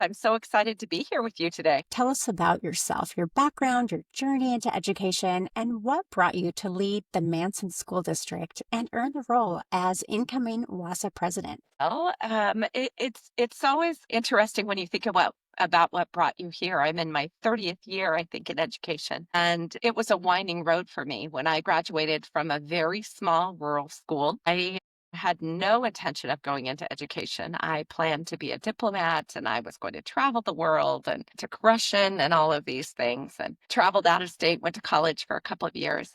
I'm so excited to be here with you today. Tell us about yourself, your background, your journey into education, and what brought you to lead the Manson School District and earn the role as incoming WASA president. It's always interesting when you think about what brought you here. I'm in my 30th year, I think, in education, and it was a winding road for me. When I graduated from a very small rural school, I had no intention of going into education. I planned to be a diplomat, and I was going to travel the world and took Russian and all of these things, and traveled out of state, went to college for a couple of years.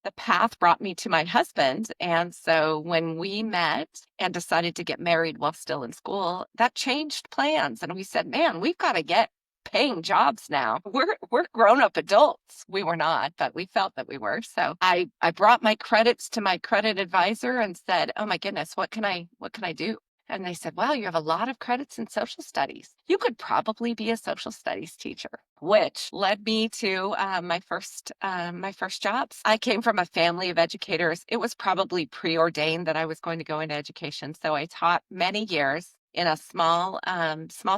The path brought me to my husband. And so when we met and decided to get married while still in school, that changed plans. And we said, man, we've got to get paying jobs now. We're grown-up adults. We were not, but we felt that we were. So I brought my credits to my credit advisor and said, oh my goodness, what can I do? And they said, well, you have a lot of credits in social studies. You could probably be a social studies teacher, which led me to my first jobs. I came from a family of educators. It was probably preordained that I was going to go into education. So I taught many years in a small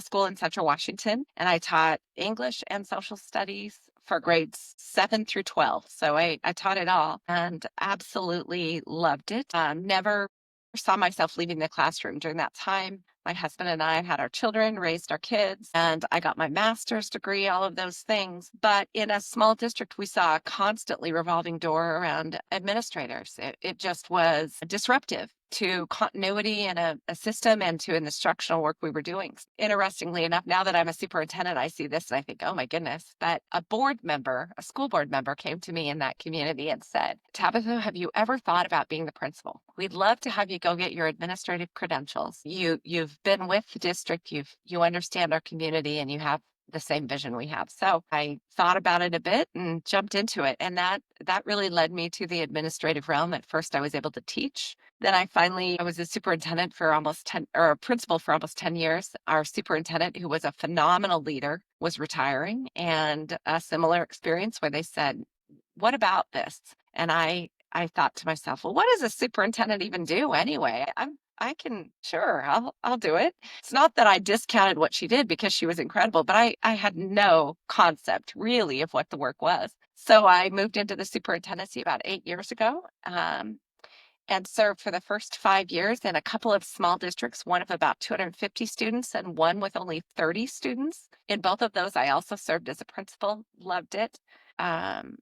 school in Central Washington, and I taught English and social studies for grades 7 through 12. So I taught it all and absolutely loved it. Never saw myself leaving the classroom during that time. My husband and I had our children, raised our kids, and I got my master's degree, all of those things. But in a small district, we saw a constantly revolving door around administrators. It just was disruptive to continuity and a system and to an instructional work we were doing. Interestingly enough, now that I'm a superintendent, I see this and I think, oh my goodness. But a board member, a school board member came to me in that community and said, Tabatha, have you ever thought about being the principal? We'd love to have you go get your administrative credentials. You've been with the district, you understand our community, and you have the same vision we have. So I thought about it a bit and jumped into it. And that really led me to the administrative realm. At first I was able to teach. Then I was a superintendent for almost 10, or a principal for almost 10 years. Our superintendent, who was a phenomenal leader, was retiring, and a similar experience where they said, what about this? And I thought to myself, well, what does a superintendent even do anyway? Sure, I'll do it. It's not that I discounted what she did because she was incredible, but I had no concept really of what the work was. So I moved into the superintendency about 8 years ago. And served for the first 5 years in a couple of small districts, one of about 250 students and one with only 30 students. In both of those, I also served as a principal, loved it.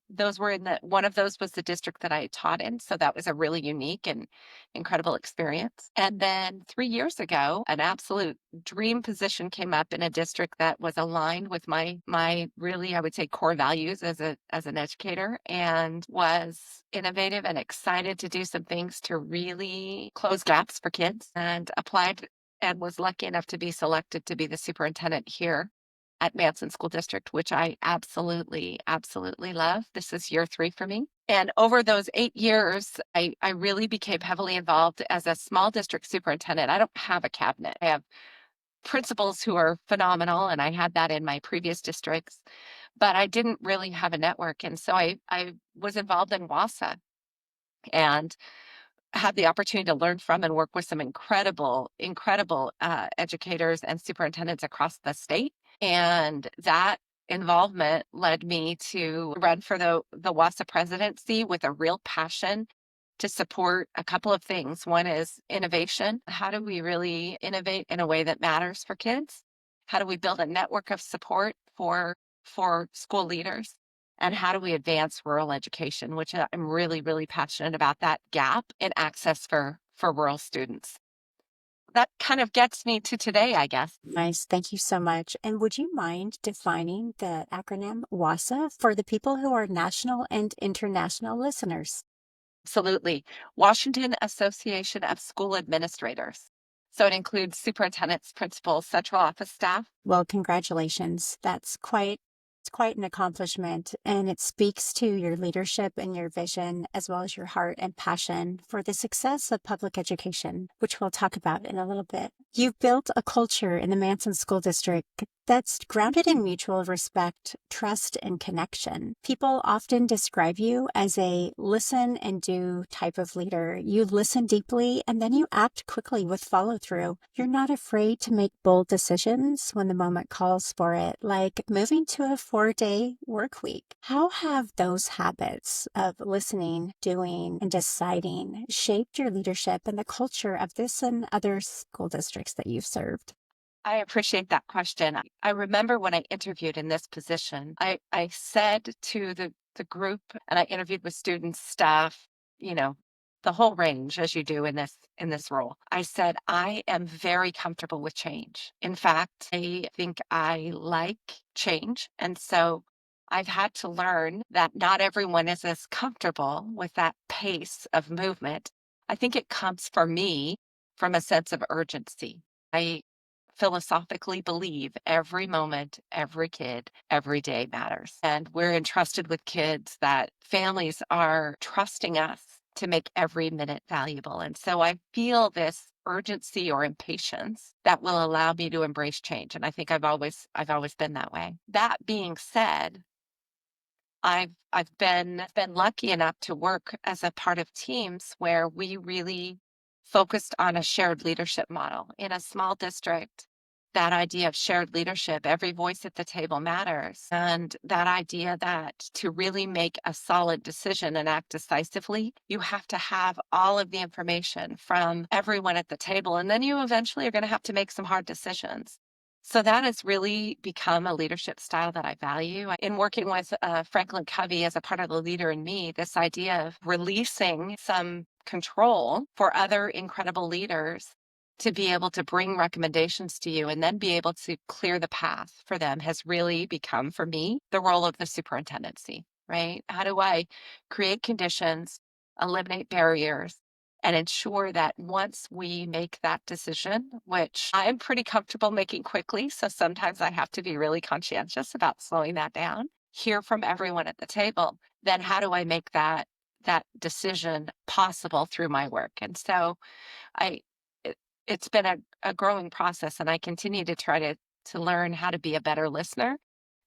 Those were one of those was the district that I taught in. So that was a really unique and incredible experience. And then 3 years ago, an absolute dream position came up in a district that was aligned with my really, I would say, core values as an educator, and was innovative and excited to do some things to really close gaps for kids, and applied and was lucky enough to be selected to be the superintendent here at Manson School District, which I absolutely, absolutely love. This is year 3 for me. And over those 8 years, I really became heavily involved as a small district superintendent. I don't have a cabinet. I have principals who are phenomenal, and I had that in my previous districts, but I didn't really have a network. And so I was involved in WASA and had the opportunity to learn from and work with some incredible educators and superintendents across the state. And that involvement led me to run for the WASA presidency with a real passion to support a couple of things. One is innovation. How do we really innovate in a way that matters for kids? How do we build a network of support for school leaders? And how do we advance rural education, which I'm really, really passionate about, that gap in access for rural students. That kind of gets me to today, I guess. Nice. Thank you so much. And would you mind defining the acronym WASA for the people who are national and international listeners? Absolutely. Washington Association of School Administrators. So it includes superintendents, principals, central office staff. Well, congratulations. It's quite an accomplishment, and it speaks to your leadership and your vision, as well as your heart and passion for the success of public education, which we'll talk about in a little bit. You've built a culture in the Manson School District that's grounded in mutual respect, trust, and connection. People often describe you as a listen and do type of leader. You listen deeply and then you act quickly with follow through. You're not afraid to make bold decisions when the moment calls for it, like moving to a 4-day work week. How have those habits of listening, doing, and deciding shaped your leadership and the culture of this and other school districts that you've served? I appreciate that question. I remember when I interviewed in this position, I said to the group, and I interviewed with students, staff, you know, the whole range as you do in this role. I said, I am very comfortable with change. In fact, I think I like change. And so I've had to learn that not everyone is as comfortable with that pace of movement. I think it comes for me from a sense of urgency. I philosophically believe every moment, every kid, every day matters. And we're entrusted with kids that families are trusting us to make every minute valuable. And so I feel this urgency or impatience that will allow me to embrace change. And I think I've always been that way. That being said, I've been lucky enough to work as a part of teams where we really focused on a shared leadership model. In a small district, that idea of shared leadership, every voice at the table matters. And that idea that to really make a solid decision and act decisively, you have to have all of the information from everyone at the table. And then you eventually are going to have to make some hard decisions. So that has really become a leadership style that I value. In working with Franklin Covey as a part of the leader in me, this idea of releasing some control for other incredible leaders to be able to bring recommendations to you and then be able to clear the path for them has really become for me the role of the superintendency, right? How do I create conditions, eliminate barriers, and ensure that once we make that decision, which I'm pretty comfortable making quickly, so sometimes I have to be really conscientious about slowing that down, hear from everyone at the table, then how do I make that decision possible through my work? And so I it, it's been a growing process, and I continue to try to learn how to be a better listener,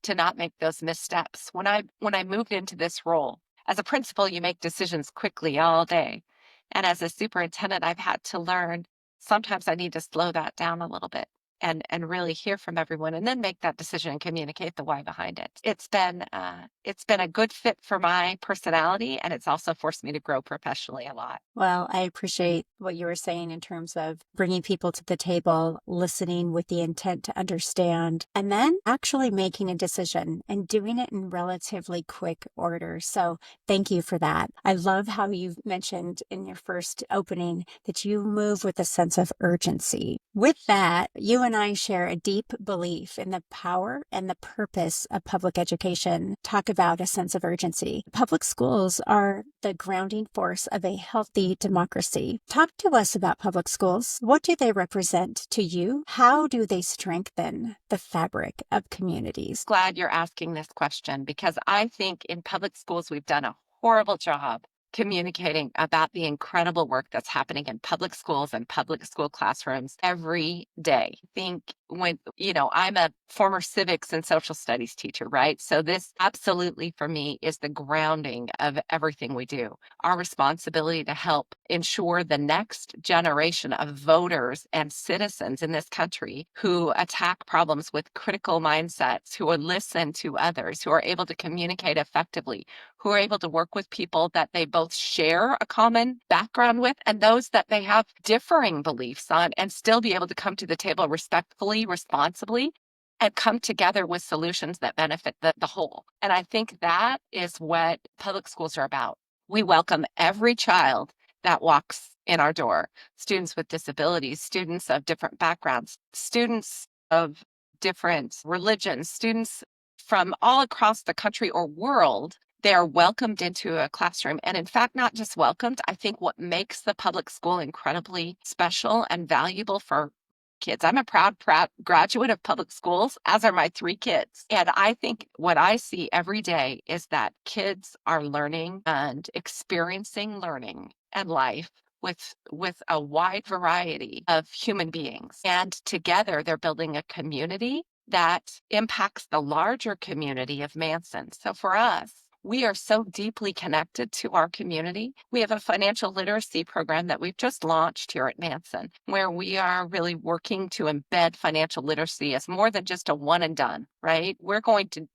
to not make those missteps. When I moved into this role, as a principal, you make decisions quickly all day. And as a superintendent, I've had to learn sometimes I need to slow that down a little bit and really hear from everyone and then make that decision and communicate the why behind it. It's been a good fit for my personality, and it's also forced me to grow professionally a lot. Well, I appreciate what you were saying in terms of bringing people to the table, listening with the intent to understand, and then actually making a decision and doing it in relatively quick order. So thank you for that. I love how you mentioned in your first opening that you move with a sense of urgency. With that, you and I share a deep belief in the power and the purpose of public education. Talk about a sense of urgency. Public schools are the grounding force of a healthy democracy. Talk to us about public schools. What do they represent to you? How do they strengthen the fabric of communities? Glad you're asking this question because I think in public schools, we've done a horrible job communicating about the incredible work that's happening in public schools and public school classrooms every day. I think I'm a former civics and social studies teacher, right? So this absolutely for me is the grounding of everything we do. Our responsibility to help ensure the next generation of voters and citizens in this country who attack problems with critical mindsets, who will listen to others, who are able to communicate effectively, who are able to work with people that they both share a common background with and those that they have differing beliefs on, and still be able to come to the table respectfully, responsibly, and come together with solutions that benefit the whole. And I think that is what public schools are about. We welcome every child that walks in our door, students with disabilities, students of different backgrounds, students of different religions, students from all across the country or world. They are welcomed into a classroom. And in fact, not just welcomed, I think what makes the public school incredibly special and valuable for kids. I'm a proud graduate of public schools, as are my three kids. And I think what I see every day is that kids are learning and experiencing learning and life with a wide variety of human beings. And together they're building a community that impacts the larger community of Manson. So for us, we are so deeply connected to our community. We have a financial literacy program that we've just launched here at Manson, where we are really working to embed financial literacy as more than just a one and done, right? If we're going to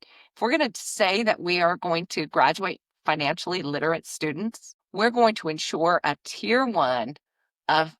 say that we are going to graduate financially literate students, we're going to ensure a tier one of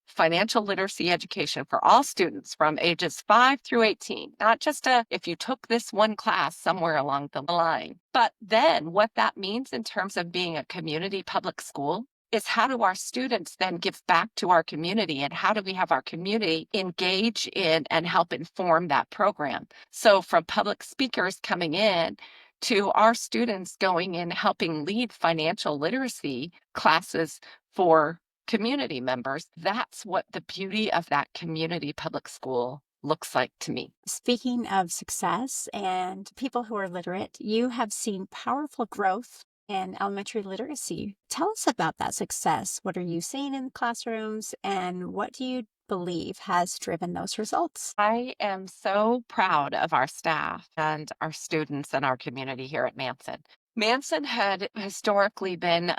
financial literacy education for all students from ages 5 through 18, not just if you took this one class somewhere along the line. But then what that means in terms of being a community public school is, how do our students then give back to our community, and how do we have our community engage in and help inform that program? So from public speakers coming in to our students going in helping lead financial literacy classes for community members, that's what the beauty of that community public school looks like to me. Speaking of success and people who are literate, you have seen powerful growth in elementary literacy. Tell us about that success. What are you seeing in the classrooms, and what do you believe has driven those results? I am so proud of our staff and our students and our community here at Manson. Manson had historically been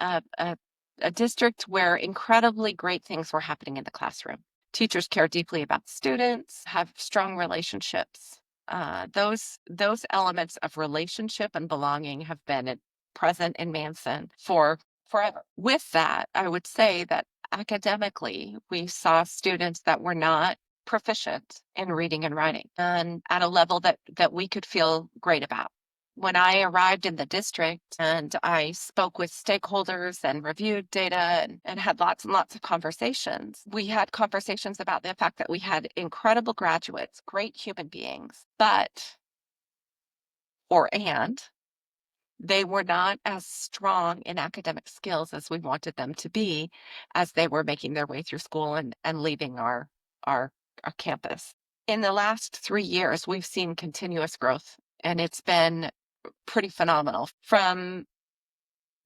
a district where incredibly great things were happening in the classroom. Teachers care deeply about students, have strong relationships. Those elements of relationship and belonging have been present in Manson for forever. With that, I would say that academically, we saw students that were not proficient in reading and writing, and at a level that we could feel great about. When I arrived in the district and I spoke with stakeholders and reviewed data and had lots and lots of conversations, we had conversations about the fact that we had incredible graduates, great human beings, and they were not as strong in academic skills as we wanted them to be as they were making their way through school and leaving our, our campus. In the last 3 years, we've seen continuous growth, and it's been pretty phenomenal. From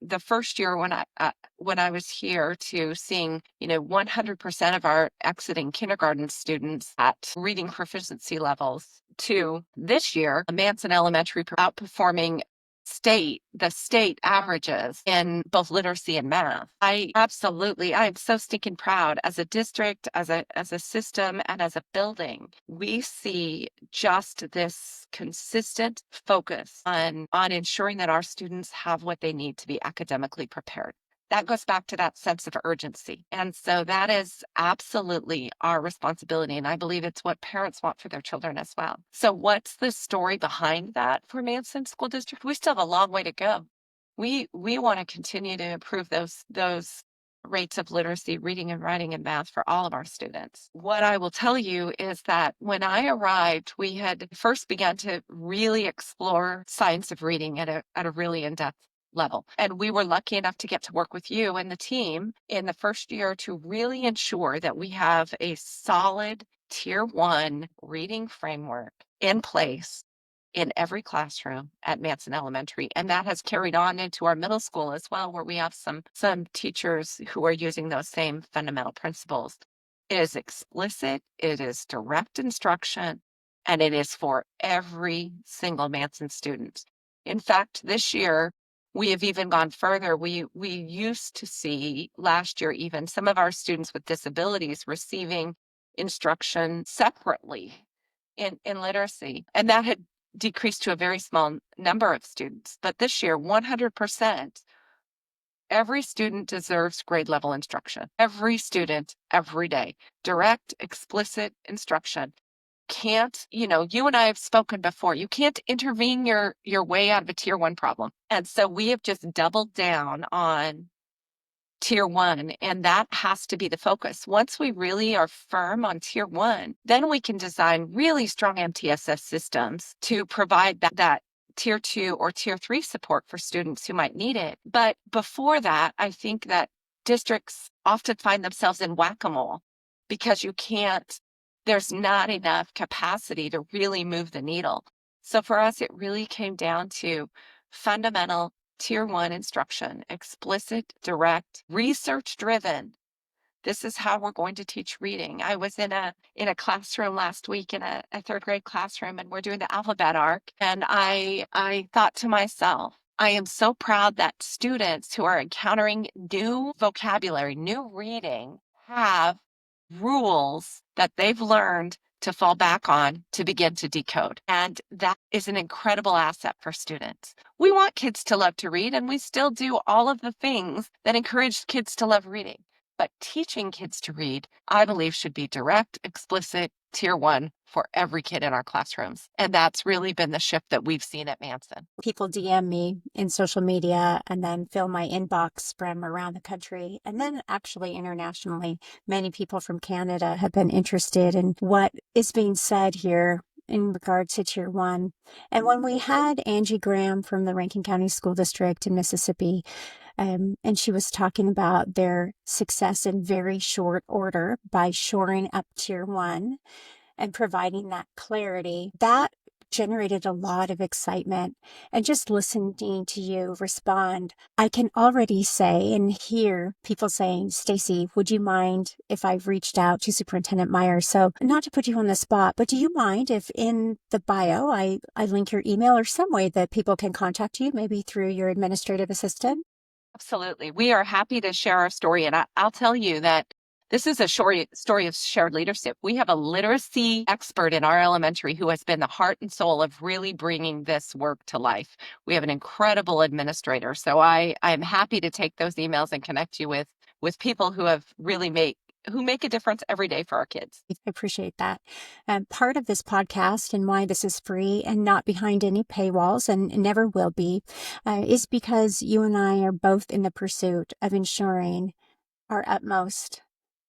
the first year when I was here to seeing 100% of our exiting kindergarten students at reading proficiency levels, to this year Manson Elementary outperforming the state averages in both literacy and math. I'm so stinking proud. As a district, as a system, and as a building, we see just this consistent focus on ensuring that our students have what they need to be academically prepared. That goes back to that sense of urgency. And so that is absolutely our responsibility. And I believe it's what parents want for their children as well. So what's the story behind that for Manson School District? We still have a long way to go. We want to continue to improve those rates of literacy, reading and writing and math for all of our students. What I will tell you is that when I arrived, we had first begun to really explore science of reading at a really in-depth level. And we were lucky enough to get to work with you and the team in the first year to really ensure that we have a solid tier one reading framework in place in every classroom at Manson Elementary. And that has carried on into our middle school as well, where we have some teachers who are using those same fundamental principles. It is explicit, it is direct instruction, and it is for every single Manson student. In fact, this year, we have even gone further. We used to see last year even some of our students with disabilities receiving instruction separately in literacy, and that had decreased to a very small number of students. But this year, 100%, every student deserves grade level instruction. Every student, every day, direct, explicit instruction. You and I have spoken before, you can't intervene your way out of a tier one problem. And so we have just doubled down on tier one, and that has to be the focus. Once we really are firm on tier one, then we can design really strong MTSS systems to provide that tier two or tier three support for students who might need it. But before that, I think that districts often find themselves in whack-a-mole because there's not enough capacity to really move the needle. So for us, it really came down to fundamental tier one instruction, explicit, direct, research driven, This is how we're going to teach reading. I was in a classroom last week, in a third grade classroom, and we're doing the alphabet arc. And I thought to myself, I am so proud that students who are encountering new vocabulary, new reading, have rules that they've learned to fall back on to begin to decode. And that is an incredible asset for students. We want kids to love to read, and we still do all of the things that encourage kids to love reading. But teaching kids to read, I believe, should be direct, explicit, tier one for every kid in our classrooms. And that's really been the shift that we've seen at Manson. People DM me in social media and then fill my inbox from around the country and then actually internationally. Many people from Canada have been interested in what is being said here in regard to tier one. And when we had Angie Graham from the Rankin County School District in Mississippi, and she was talking about their success in very short order by shoring up tier one and providing that clarity, that generated a lot of excitement. And just listening to you respond, I can already say and hear people saying, Stacy, would you mind if I've reached out to Superintendent Mires? So not to put you on the spot, but do you mind if in the bio I link your email or some way that people can contact you, maybe through your administrative assistant? Absolutely. We are happy to share our story. And I'll tell you that this is a story of shared leadership. We have a literacy expert in our elementary who has been the heart and soul of really bringing this work to life. We have an incredible administrator. So I'm happy to take those emails and connect you with people who have really who make a difference every day for our kids. I appreciate that. Part of this podcast and why this is free and not behind any paywalls and never will be is because you and I are both in the pursuit of ensuring our utmost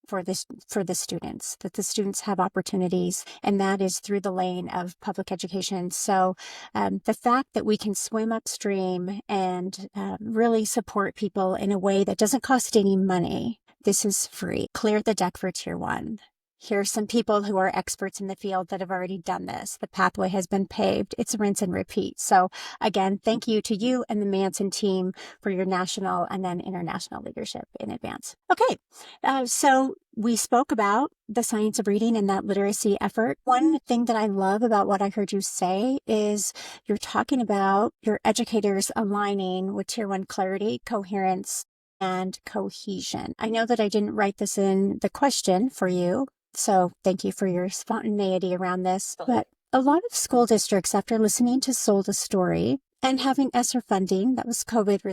for the students, that the students have opportunities, and that is through the lane of public education. So the fact that we can swim upstream and really support people in a way that doesn't cost any money, this is free. Clear the deck for tier one. Here are some people who are experts in the field that have already done this. The pathway has been paved. It's rinse and repeat. So again, thank you to you and the Manson team for your national and then international leadership in advance. Okay, so we spoke about the science of reading and that literacy effort. One thing that I love about what I heard you say is you're talking about your educators aligning with tier one clarity, coherence, and cohesion. I know that I didn't write this in the question for you, so thank you for your spontaneity around this. But a lot of school districts, after listening to Sold a Story and having ESSER funding, that was COVID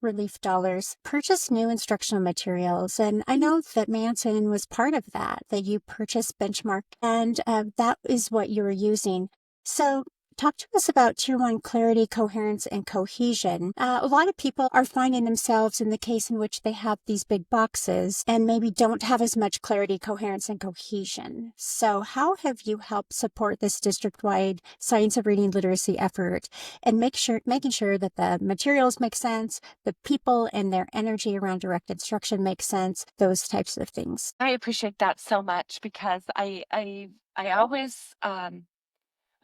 relief dollars, purchased new instructional materials. And I know that Manson was part of that you purchased Benchmark, and that is what you were using. So talk to us about tier one clarity, coherence, and cohesion. A lot of people are finding themselves in the case in which they have these big boxes and maybe don't have as much clarity, coherence, and cohesion. So how have you helped support this district-wide science of reading literacy effort and making sure that the materials make sense, the people and their energy around direct instruction make sense, those types of things? I appreciate that so much because I always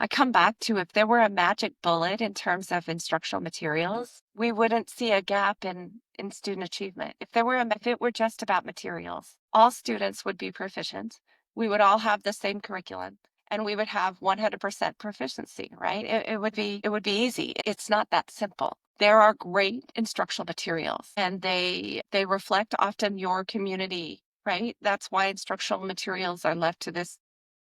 I come back to, if there were a magic bullet in terms of instructional materials, we wouldn't see a gap in student achievement. If it were just about materials, all students would be proficient. We would all have the same curriculum and we would have 100% proficiency, right? It would be easy. It's not that simple. There are great instructional materials and they reflect often your community, right? That's why instructional materials are left to this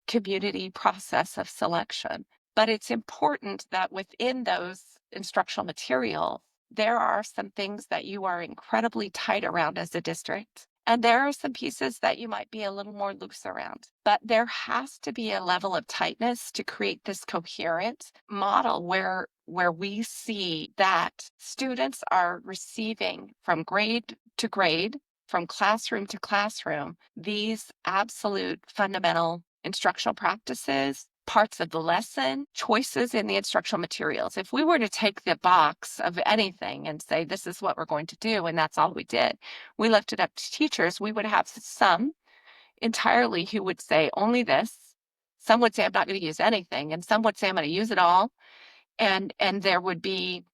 community process of selection. But it's important that within those instructional materials, there are some things that you are incredibly tight around as a district. And there are some pieces that you might be a little more loose around. But there has to be a level of tightness to create this coherent model where we see that students are receiving from grade to grade, from classroom to classroom, these absolute fundamental instructional practices, parts of the lesson, choices in the instructional materials. If we were to take the box of anything and say, this is what we're going to do, and that's all we did, we left it up to teachers, we would have some entirely who would say only this. Some would say, I'm not going to use anything. And some would say, I'm going to use it all. And there would be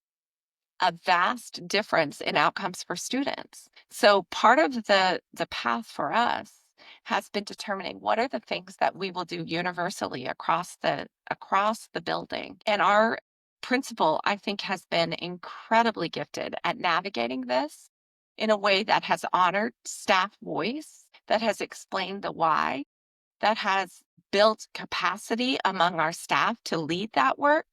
a vast difference in outcomes for students. So part of the path for us has been determining what are the things that we will do universally across the building. And our principal, I think, has been incredibly gifted at navigating this in a way that has honored staff voice, that has explained the why, that has built capacity among our staff to lead that work.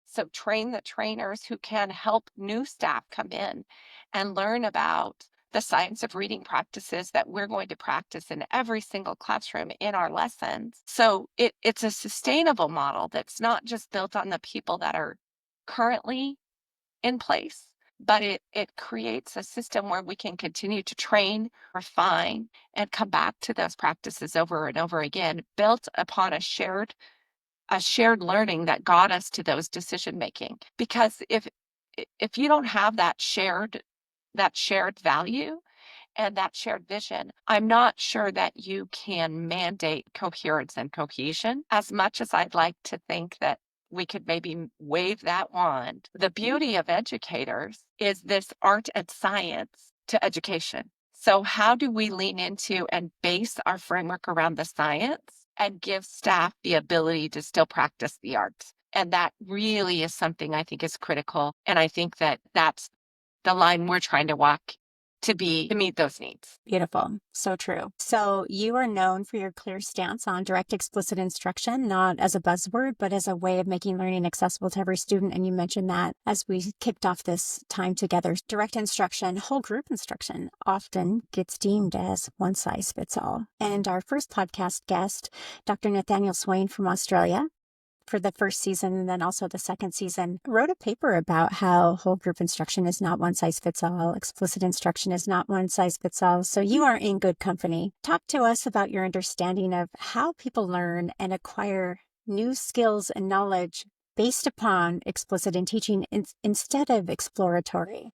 So train the trainers who can help new staff come in and learn about the science of reading practices that we're going to practice in every single classroom in our lessons. So it's a sustainable model that's not just built on the people that are currently in place, but it creates a system where we can continue to train, refine, and come back to those practices over and over again, built upon a shared learning that got us to those decision making. Because if you don't have that shared value and that shared vision, I'm not sure that you can mandate coherence and cohesion as much as I'd like to think that we could maybe wave that wand. The beauty of educators is this art and science to education. So, how do we lean into and base our framework around the science and give staff the ability to still practice the arts? And that really is something I think is critical. And I think that that's the line we're trying to walk to meet those needs. Beautiful. So true. So you are known for your clear stance on direct explicit instruction, not as a buzzword, but as a way of making learning accessible to every student. And you mentioned that as we kicked off this time together, direct instruction, whole group instruction often gets deemed as one size fits all. And our first podcast guest, Dr. Nathaniel Swain from Australia, for the first season and then also the second season, wrote a paper about how whole group instruction is not one size fits all, explicit instruction is not one size fits all. So you are in good company. Talk to us about your understanding of how people learn and acquire new skills and knowledge based upon explicit in teaching instead of exploratory.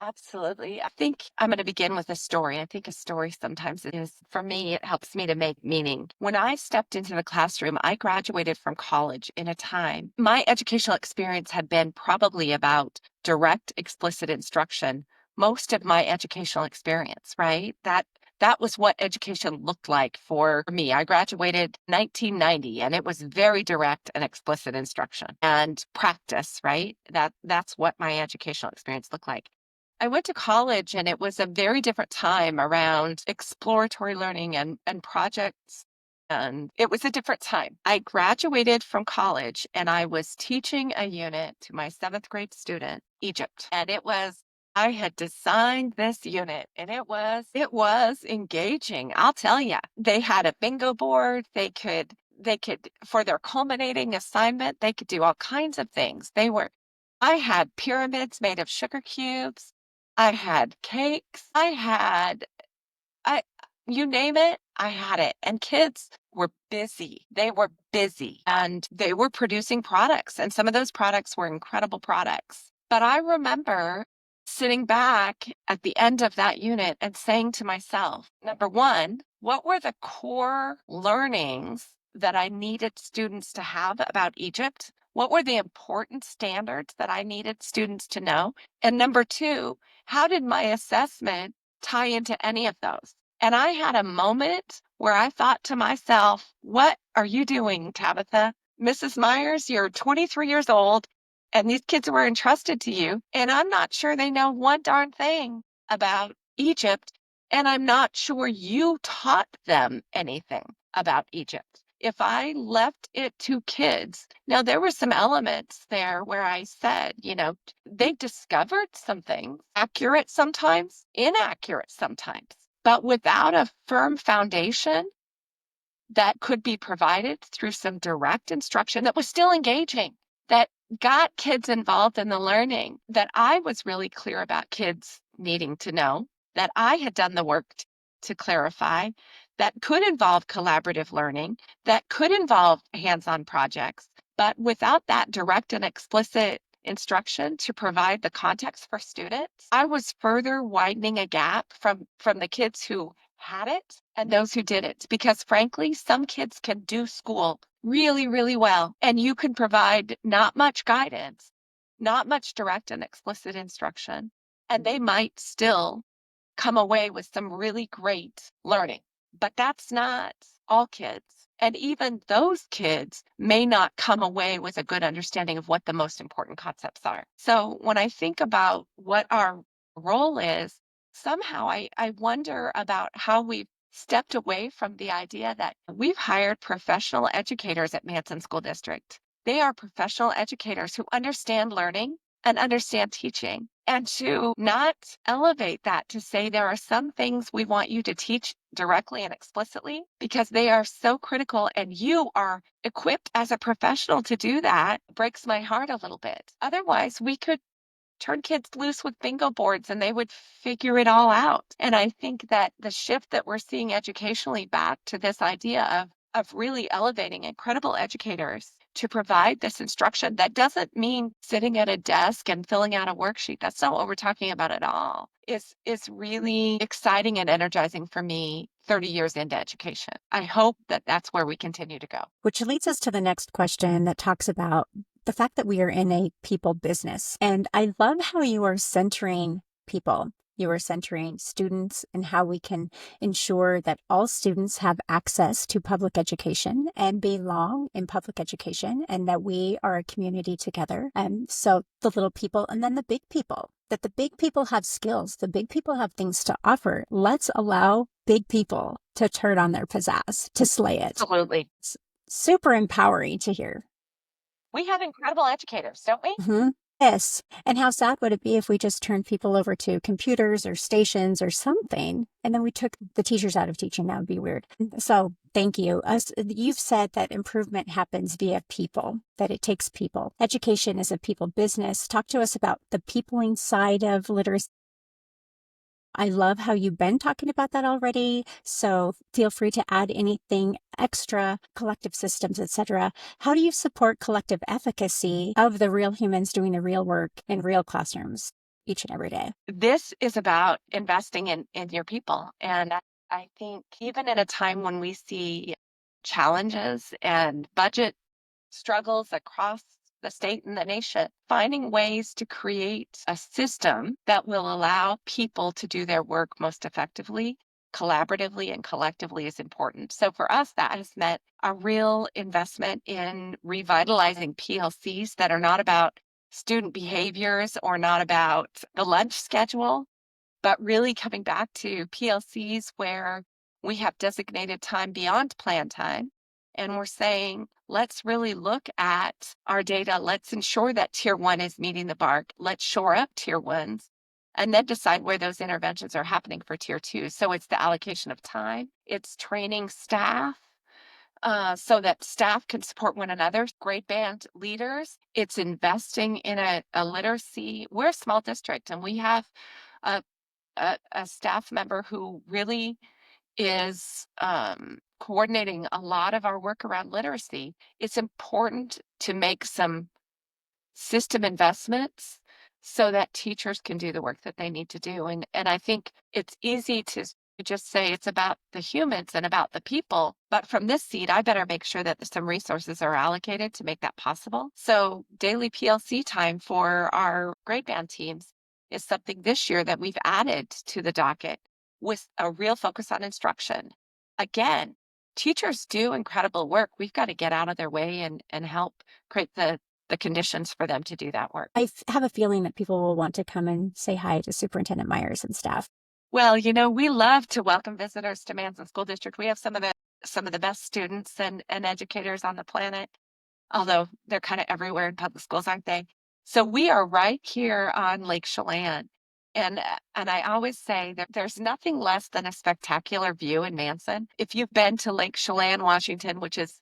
Absolutely. I think I'm going to begin with a story. I think a story sometimes is, for me, it helps me to make meaning. When I stepped into the classroom, I graduated from college in a time. My educational experience had been probably about direct, explicit instruction. Most of my educational experience, right? That was what education looked like for me. I graduated 1990 and it was very direct and explicit instruction and practice, right? That's what my educational experience looked like. I went to college and it was a very different time around exploratory learning and projects. And it was a different time. I graduated from college and I was teaching a unit to my seventh grade student, Egypt. And I had designed this unit and it was engaging. I'll tell you, they had a bingo board. They could, for their culminating assignment, they could do all kinds of things. I had pyramids made of sugar cubes. I had cakes. I, you name it, I had it. And kids were busy. They were busy and they were producing products. And some of those products were incredible products. But I remember sitting back at the end of that unit and saying to myself, number one, what were the core learnings that I needed students to have about Egypt? What were the important standards that I needed students to know? And number two, how did my assessment tie into any of those? And I had a moment where I thought to myself, what are you doing, Tabatha? Mrs. Mires, you're 23 years old and these kids were entrusted to you. And I'm not sure they know one darn thing about Egypt. And I'm not sure you taught them anything about Egypt. If I left it to kids, now there were some elements there where I said, they discovered some things, accurate sometimes, inaccurate sometimes, but without a firm foundation that could be provided through some direct instruction that was still engaging, that got kids involved in the learning, that I was really clear about kids needing to know, that I had done the work to clarify, that could involve collaborative learning, that could involve hands-on projects, but without that direct and explicit instruction to provide the context for students, I was further widening a gap from the kids who had it and those who didn't. Because frankly, some kids can do school really, really well, and you can provide not much guidance, not much direct and explicit instruction, and they might still come away with some really great learning. But that's not all kids. And even those kids may not come away with a good understanding of what the most important concepts are. So when I think about what our role is, somehow I wonder about how we've stepped away from the idea that we've hired professional educators at Manson School District. They are professional educators who understand learning and understand teaching, and to not elevate that to say there are some things we want you to teach directly and explicitly because they are so critical and you are equipped as a professional to do that breaks my heart a little bit. Otherwise, we could turn kids loose with bingo boards and they would figure it all out. And I think that the shift that we're seeing educationally back to this idea of really elevating incredible educators to provide this instruction that doesn't mean sitting at a desk and filling out a worksheet. That's not what we're talking about at all. Is really exciting and energizing for me 30 years into education. I hope that that's where we continue to go. Which leads us to the next question that talks about the fact that we are in a people business. And I love how you are centering people. You are centering students and how we can ensure that all students have access to public education and belong in public education, and that we are a community together. And so the little people and then the big people, that the big people have skills, the big people have things to offer. Let's allow big people to turn on their pizzazz, to slay it. Absolutely. It's super empowering to hear. We have incredible educators, don't we? Mm-hmm. Yes. And how sad would it be if we just turned people over to computers or stations or something, and then we took the teachers out of teaching? That would be weird. So thank you. You've said that improvement happens via people, that it takes people. Education is a people business. Talk to us about the peopling side of literacy. I love how you've been talking about that already. So feel free to add anything extra, collective systems, etc. How do you support collective efficacy of the real humans doing the real work in real classrooms each and every day? This is about investing in your people. And I think even in a time when we see challenges and budget struggles across the state and the nation, finding ways to create a system that will allow people to do their work most effectively, collaboratively, and collectively is important. So for us, that has meant a real investment in revitalizing PLCs that are not about student behaviors or not about the lunch schedule, but really coming back to PLCs where we have designated time beyond plan time. And we're saying, let's really look at our data. Let's ensure that tier one is meeting the bar. Let's shore up tier ones and then decide where those interventions are happening for tier two. So it's the allocation of time, it's training staff so that staff can support one another, grade band leaders. It's investing in a literacy. We're a small district and we have a a staff member who really is coordinating a lot of our work around literacy. It's important to make some system investments so that teachers can do the work that they need to do. And I think it's easy to just say it's about the humans and about the people. But from this seat, I better make sure that some resources are allocated to make that possible. So daily PLC time for our grade band teams is something this year that we've added to the docket with a real focus on instruction. Again, teachers do incredible work. We've got to get out of their way and help create the conditions for them to do that work. I have a feeling that people will want to come and say hi to Superintendent Mires and staff. Well, we love to welcome visitors to Manson School District. We have some of the best students and educators on the planet, although they're kind of everywhere in public schools, aren't they? So we are right here on Lake Chelan. And I always say that there's nothing less than a spectacular view in Manson. If you've been to Lake Chelan, Washington, which is,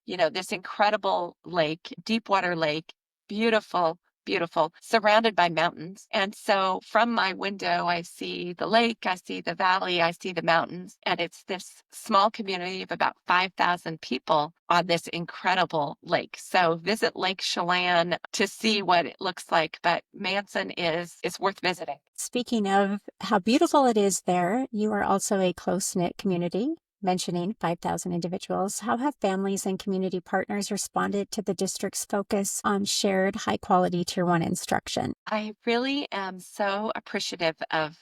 this incredible lake, deepwater lake, beautiful, beautiful, surrounded by mountains. And so from my window, I see the lake, I see the valley, I see the mountains, and it's this small community of about 5,000 people on this incredible lake. So visit Lake Chelan to see what it looks like, but Manson is worth visiting. Speaking of how beautiful it is there, you are also a close-knit community. mentioning 5,000 individuals, how have families and community partners responded to the district's focus on shared high-quality Tier 1 instruction? I really am so appreciative of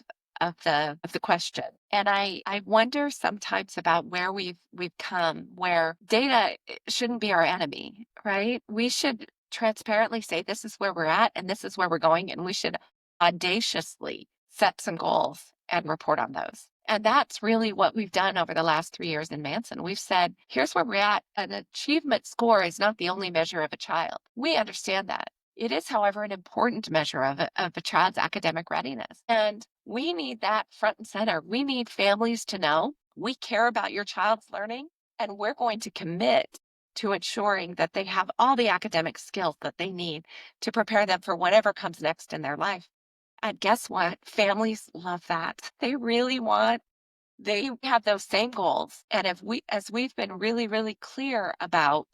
the question. And I wonder sometimes about where we've come, where data shouldn't be our enemy, right? We should transparently say this is where we're at and this is where we're going, and we should audaciously set some goals and report on those. And that's really what we've done over the last 3 years in Manson. We've said, here's where we're at. An achievement score is not the only measure of a child. We understand that. It is, however, an important measure of a child's academic readiness. And we need that front and center. We need families to know we care about your child's learning, and we're going to commit to ensuring that they have all the academic skills that they need to prepare them for whatever comes next in their life. And guess what? Families love that. They have those same goals. And if as we've been really, really clear about,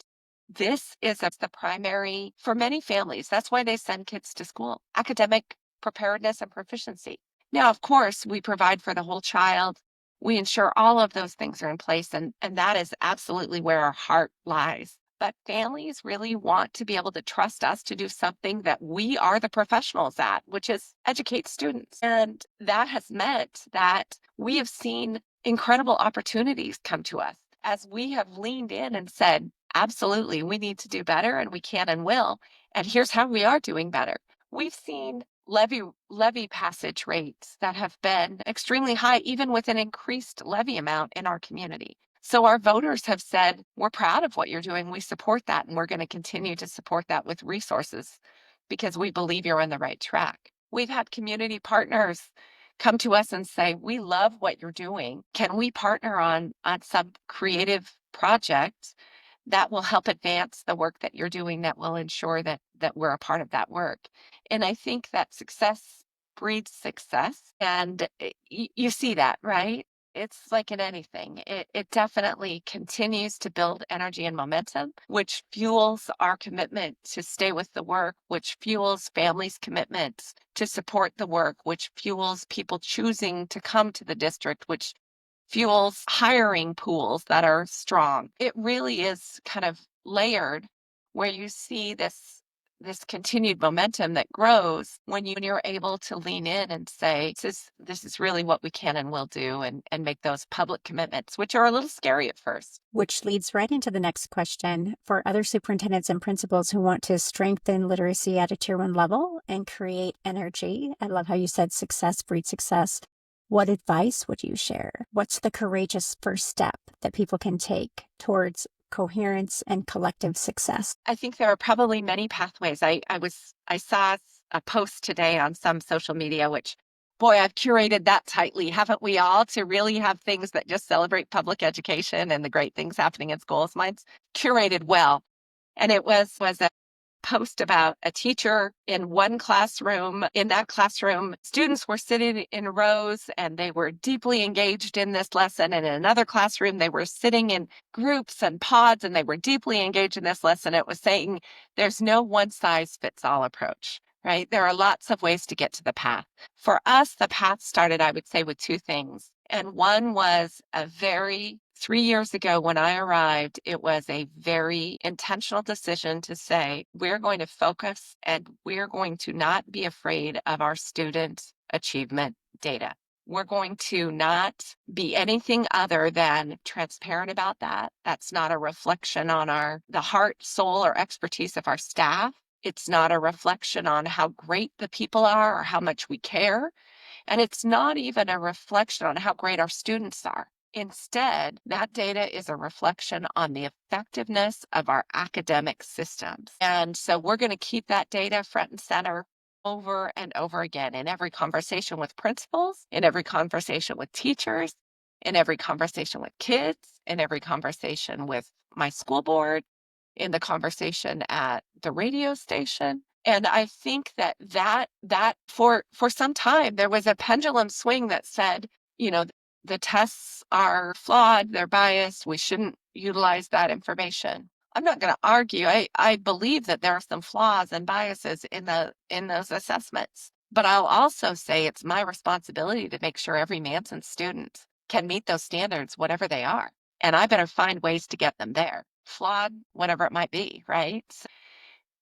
this is the primary for many families. That's why they send kids to school, academic preparedness and proficiency. Now, of course, we provide for the whole child. We ensure all of those things are in place. And that is absolutely where our heart lies. But families really want to be able to trust us to do something that we are the professionals at, which is educate students. And that has meant that we have seen incredible opportunities come to us as we have leaned in and said, absolutely, we need to do better, and we can and will. And here's how we are doing better. We've seen levy passage rates that have been extremely high, even with an increased levy amount in our community. So our voters have said, we're proud of what you're doing. We support that, and we're going to continue to support that with resources because we believe you're on the right track. We've had community partners come to us and say, we love what you're doing. Can we partner on some creative project that will help advance the work that you're doing, that will ensure that we're a part of that work? And I think that success breeds success. And you see that, right? It's like in anything, it definitely continues to build energy and momentum, which fuels our commitment to stay with the work, which fuels families' commitments to support the work, which fuels people choosing to come to the district, which fuels hiring pools that are strong. It really is kind of layered, where you see this continued momentum that grows when you're able to lean in and say, this is really what we can and will do, and make those public commitments, which are a little scary at first. Which leads right into the next question. For other superintendents and principals who want to strengthen literacy at a Tier 1 level and create energy, I love how you said success breeds success. What advice would you share? What's the courageous first step that people can take towards coherence and collective success? I think there are probably many pathways. I saw a post today on some social media, which, boy, I've curated that tightly, haven't we all, to really have things that just celebrate public education and the great things happening in schools. Mine's curated well. And it was a post about a teacher in one classroom. In that classroom, students were sitting in rows and they were deeply engaged in this lesson. And in another classroom, they were sitting in groups and pods and they were deeply engaged in this lesson. It was saying there's no one size fits all approach, right? There are lots of ways to get to the path. For us, the path started, I would say, with two things. And one was 3 years ago when I arrived, it was a very intentional decision to say, we're going to focus and we're going to not be afraid of our student achievement data. We're going to not be anything other than transparent about that. That's not a reflection on the heart, soul, or expertise of our staff. It's not a reflection on how great the people are or how much we care. And it's not even a reflection on how great our students are. Instead, that data is a reflection on the effectiveness of our academic systems. And so we're going to keep that data front and center over and over again in every conversation with principals, in every conversation with teachers, in every conversation with kids, in every conversation with my school board, in the conversation at the radio station. And I think that for some time there was a pendulum swing that said, the tests are flawed, they're biased, we shouldn't utilize that information. I'm not going to argue. I believe that there are some flaws and biases in those assessments. But I'll also say it's my responsibility to make sure every Manson student can meet those standards, whatever they are. And I better find ways to get them there, flawed, whatever it might be, right? So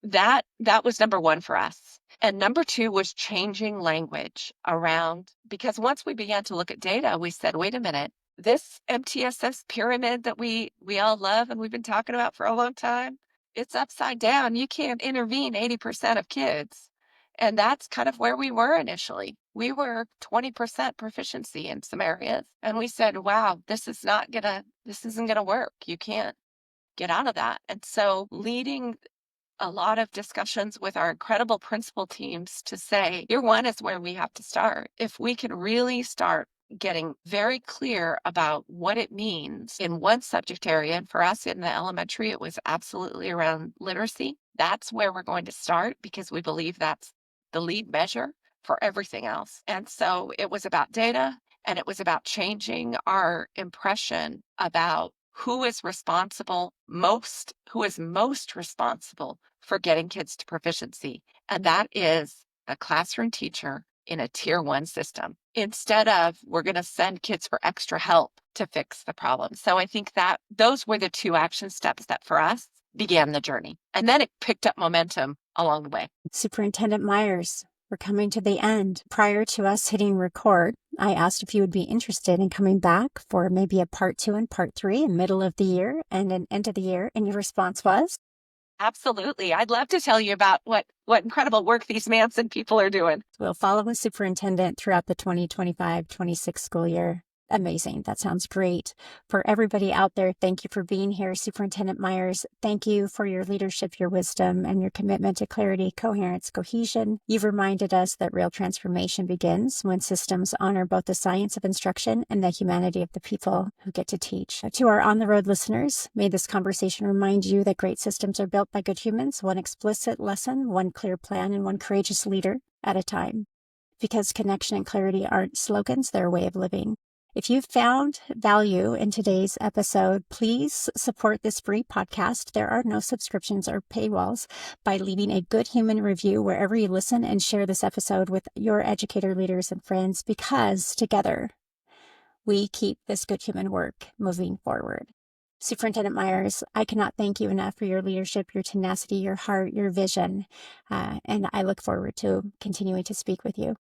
that was number one for us. And number two was changing language around, because once we began to look at data, we said, wait a minute, this MTSS pyramid that we all love and we've been talking about for a long time, it's upside down. You can't intervene 80% of kids. And that's kind of where we were initially. We were 20% proficiency in some areas. And we said, wow, this isn't gonna work. You can't get out of that. And so leading a lot of discussions with our incredible principal teams to say, year one is where we have to start. If we can really start getting very clear about what it means in one subject area, and for us in the elementary, it was absolutely around literacy. That's where we're going to start because we believe that's the lead measure for everything else. And so it was about data and it was about changing our impression about who is most responsible for getting kids to proficiency. And that is a classroom teacher in a tier one system, instead of we're going to send kids for extra help to fix the problem. So I think that those were the two action steps that for us began the journey. And then it picked up momentum along the way. Superintendent Mires, we're coming to the end. Prior to us hitting record, I asked if you would be interested in coming back for maybe a part 2 and part 3 in middle of the year and an end of the year. And your response was? Absolutely. I'd love to tell you about what incredible work these Manson people are doing. We'll follow a superintendent throughout the 2025-26 school year. Amazing. That sounds great. For everybody out there, thank you for being here. Superintendent Mires, thank you for your leadership, your wisdom, and your commitment to clarity, coherence, cohesion. You've reminded us that real transformation begins when systems honor both the science of instruction and the humanity of the people who get to teach. To our on-the-road listeners, may this conversation remind you that great systems are built by good humans, one explicit lesson, one clear plan, and one courageous leader at a time. Because connection and clarity aren't slogans, they're a way of living. If you found value in today's episode, please support this free podcast. There are no subscriptions or paywalls by leaving a good human review wherever you listen and share this episode with your educator, leaders, and friends, because together we keep this good human work moving forward. Superintendent Mires, I cannot thank you enough for your leadership, your tenacity, your heart, your vision, and I look forward to continuing to speak with you.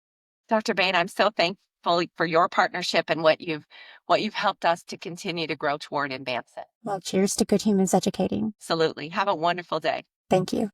Dr. Bain, I'm so thankful for your partnership and what you've helped us to continue to grow toward in Manson. Well, cheers to good humans educating. Absolutely. Have a wonderful day. Thank you.